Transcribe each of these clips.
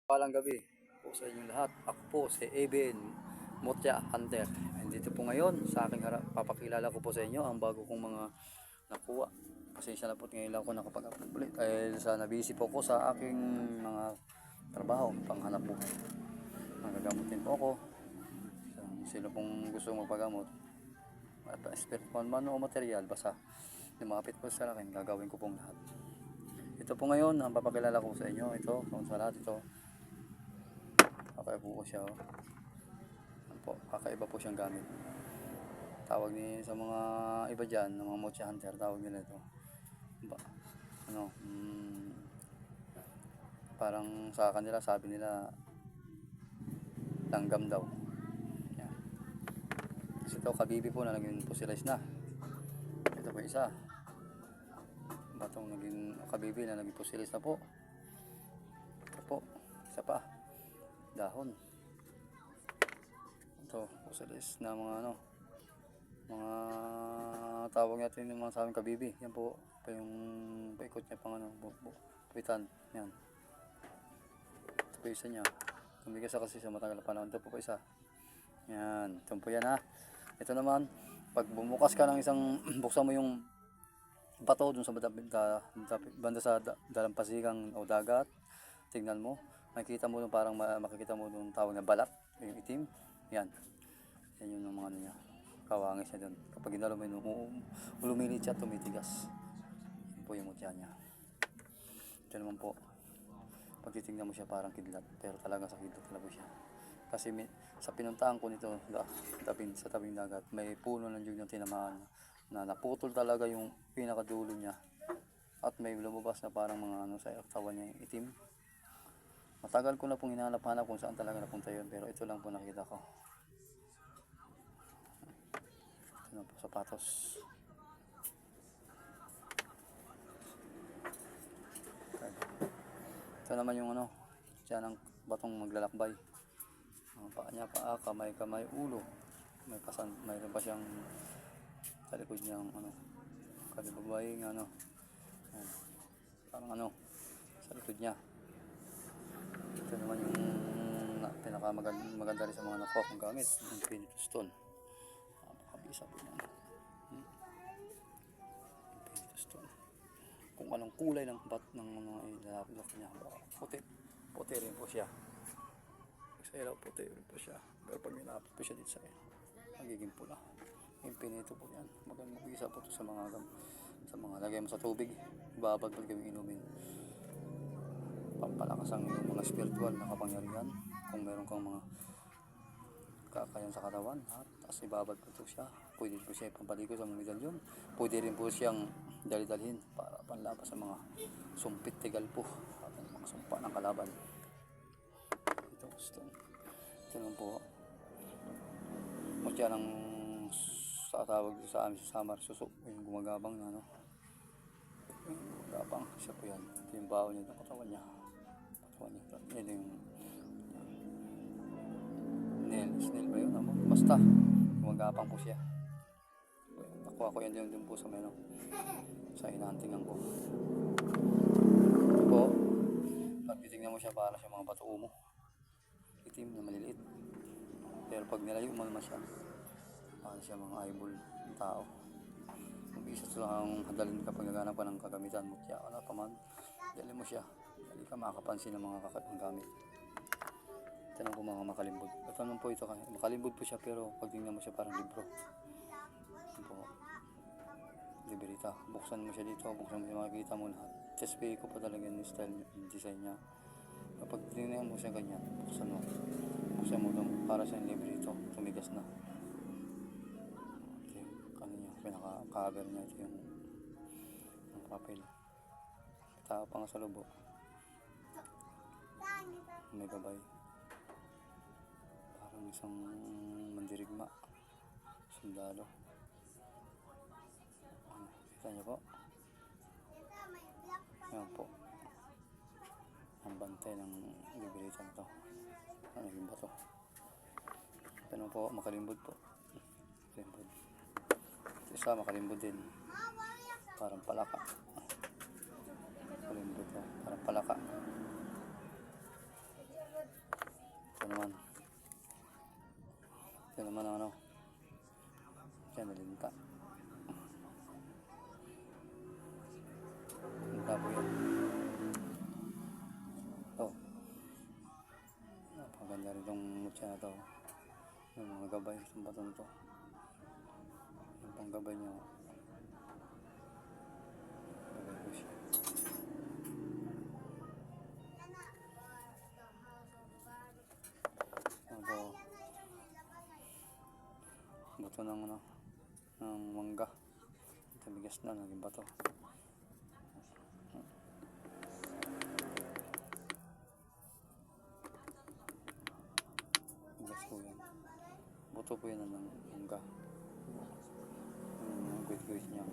Palang gabi po sa inyong lahat. Ako po si Eben Motya Hunter. Dito po ngayon sa aking harap, papakilala ko po sa inyo ang bago kong mga nakuha. Pasensya na po ngayon lang ako nakapag-upload ulit dahil sa nabisi po ko sa aking mga trabaho, panghanap buhay. Nagagamutin po ako. Sino pong gusto magpagamot at spirit man o material, basta lumapit po sa akin, gagawin ko pong lahat. Ito po ngayon ang papakilala ko sa inyo. Ito, kung sa lahat ito, kakaiba po siya. Ano po, kakaiba po siyang gamit. Tawag ni sa mga iba dyan, ng mga Mochi Hunter, tawag nila ito. Ano, parang sa kanila, sabi nila, langgam daw. Yan. Kasi ito, kabibi po na naging fossilize na. Ito po isa. Batong naging kabibi na naging fossilize na po. Ito po, isa pa. Dahon. Ito, fossilize na mga mga tawag natin yung mga sa aming kabibi. Yan po yung paikot niya pang puwitan. Yan. Ito po isa niya. Tumigas kasi sa matagal na panahon. Ito po isa. Yan. Ito po yan ha. Ito naman, pag bumukas ka ng isang, buksan mo yung bato dun sa banda sa dalampasigang o dagat, tignan mo, makikita mo parang makikita mo yung tawag na balat, yung itim. Yan. Yan yung mga ano niya. Kawangis niya dun. Kapag ginalo mo yun, lumilit siya, tumitigas. Yan po yung mutya niya. Ito naman po, pag titignan mo siya parang kidlat, pero talaga sa kidlat talaga siya. Kasi sa pinuntahan ko nito sa tabing dagat, may puno ng nyug na tinamaan na naputol talaga yung pinakadulo niya. At may lumabas na parang mga sa katawan niya yung itim. Matagal ko na pong hinahanap-hanap kung saan talaga napunta yun, pero ito lang po nakita ko. Ito na po, sapatos. Ito naman yung dyan ang batong maglalakbay. Paa niya, paa, kamay, ulo. Mayroon pa siyang sa likod niyang kalibabay ng parang sa likod niya. Ito naman yung pinakamaganda rin sa mga nakuha kong gamit, yung Infinity Stone. Napakabisa po yan. Infinity Stone. Kung anong kulay ng mga ilalak niya, puti rin po siya. Sa ilaw, puti rin po siya. Pero pag nilapit po siya dito sa ilaw, magiging pula. Infinito po yan. Mag-isa po ito sa mga lagay mo sa tubig. Babad pag gawing inumin. Pampalakas ang mga spiritual na kapangyarihan. Kung meron kang mga kakayan sa katawan, tapos ibabad po ito siya. Pwede po siya pampaligo sa mga medalyon. Pwede rin po siyang dalhin para panlapas sa mga sumpit, tigal po at mga sumpa ng kalaban. Ito naman po, mutya ng sa tawag sa amin sa Samar, suso, yung gumagabang na gumagabang siya po yan. Ito yung baho niya ng katawan niya. Yan yung snail ba yun? Basta gumagabang po siya. Nakuha ko yan din po sa sa inaantingan ko. Ito po, pag titignan mo siya, para siya mga bato umo, itim na maliliit, pero pag nilayo mo naman siya, para siya mga eyeball ng tao. Mag-isa lang ang hadalin kapag naghanap ka ng kagamitan mo. Kaya wala pa man, dali mo siya, dali ka makakapansin ng mga kakaibang gamit. Ito lang po mga makalimbod. Ito naman po ito, makalimbod po siya, pero pag tingnan mo siya parang libro. Ito po, librita. Buksan mo siya dito, buksan mo siya, makikita mo lahat. Tespe ko pa talaga yung style, yung design niya. Kapag tingnan mo siya ganyan, buksan mo lang, para sa librito, tumigas na. Pinaka-cover niya, ito yung papel. Tao pa nga sa lubo, may gabay, parang isang mandirigma, sundalo. Kita niyo po, yan po ang bantay ng librito nito. Naging bato. Ito na po, makalimbod po. Makalimbod. Isa makalimbod din, parang palaka. Makalimbod po, parang palaka. naman ang ano. Yan, nalinta. Linta po yan. Ito. Napakaganda rin itong mutya na ito. Yung mga gabay sa baton to. Yung pang gabay niya. Gabay ko siya. Ito. Bato ng ano. Ng mangga. Ito bigas na. Naging bato. Bigas po yan. Buto po yan ng mangga. Yung guit-guit niya.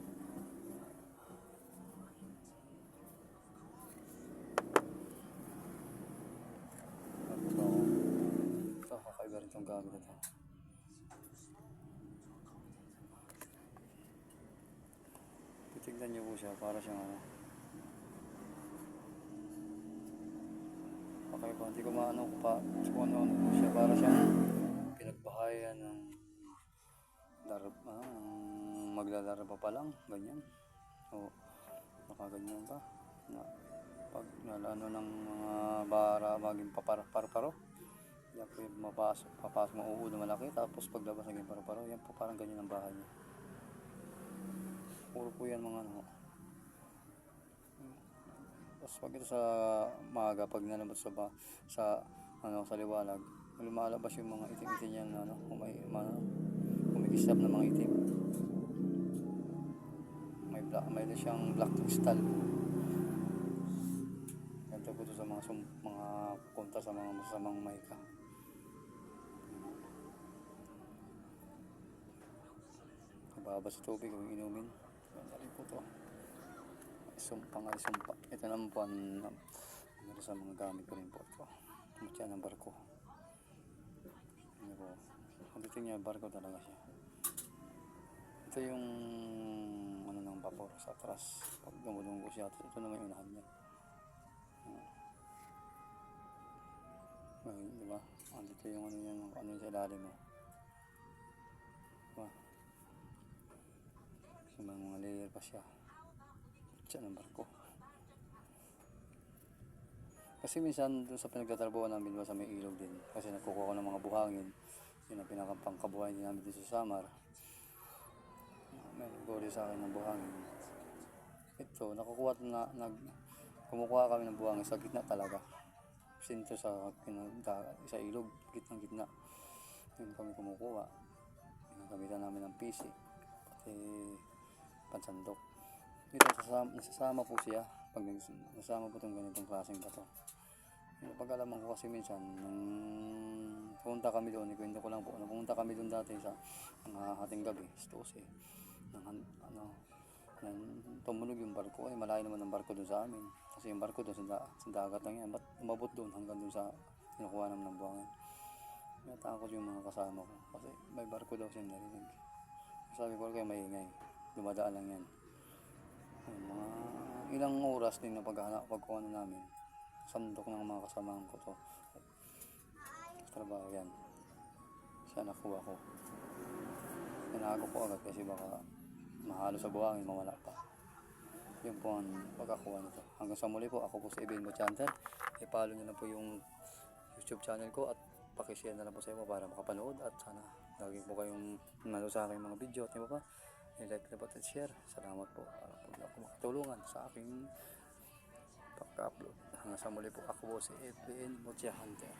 Ito, kakaiba rin itong gamit ito. Titignan niyo po siya para siyang ano. Kakaiba, hindi ko maano pa kung ano po siya. Para siyang pinagbahayan ng maglalaraba pa lang, ganyan. O nakaganyan pa na pag nalano ng mga bara maging paparo, yan po yung papasok mauud na malaki, tapos paglabas naging paro-paro, yan po parang ganyan ang bahay niya. Puro po yan mga ano. Tapos pag ito sa maga, pag nalabas sa liwanag, lumalabas yung mga itim-itim niyan na ano, kumikisap na mga itim. May siyang black crystal. Ganito po ito sa mga punta sa mga masamang maika. Ibabas sa tubig kung inumin. Ganda rin po ito. Sumpa. Ito naman po sa mga gamit ko rin po ito. Mutya ng barko. Ano po. Dito niya barko talaga siya. Ito yung ano ng vapor sa atras. Pag dumudunggo siya, ito naman yung unahan niya. Ngayon, diba? Dito yung ano yung sa ilalim mo. Diba? Mga layer pa siya. Mutya ng barko. Kasi minsan doon sa pinagtatrabuhan namin sa may ilog din, kasi nagkukuha ko ng mga buhangin, yun ang pinakapangkabuhay din namin dito sa Samar. May nagkuha sa akin ng buhangin. Ito, kumukuha kami ng buhangin sa gitna talaga. Sinto sa ilog, gitna. Yun kami kumukuha. Gamitan namin ng PC, pati pansandok. Ito, nasasama po siya pag nasama po itong ganitong klaseng bato. Pag-alaman ko kasi minsan, nung pumunta kami doon, ikwento ko lang po, pumunta kami doon dati sa ating gabi, stose, tumunog yung barko, malayo naman ang barko doon sa amin. Kasi yung barko doon sa dagat lang yan, ba't umabot doon hanggang doon sa kinukuha naman ng buhangin. Natakot yung mga kasama ko, kasi may barko daw siya narinig. Sabi ko kayo maingay, dumadaan lang yan. Mga ilang oras din na pagkuha na namin. Sandok ng mga kasamahan ko to. Trabaho yan. Siya nakuha ko. Tinago ko agad kasi baka mahalo sa buhangin, mawala pa. Yun po ang pagkakuha nito. Hanggang sa muli po, ako po si Ibin Bochanter. I-follow nyo na po yung YouTube channel ko at pakishare na lang po sa inyo para makapanood at sana lagi po kayong nalo sa aking mga video at iba pa. I-like na po at share. Salamat po para po ako makatulungan sa aking pagka-upload. Hanggang sa muli po, ako po si Ibin Bochanter.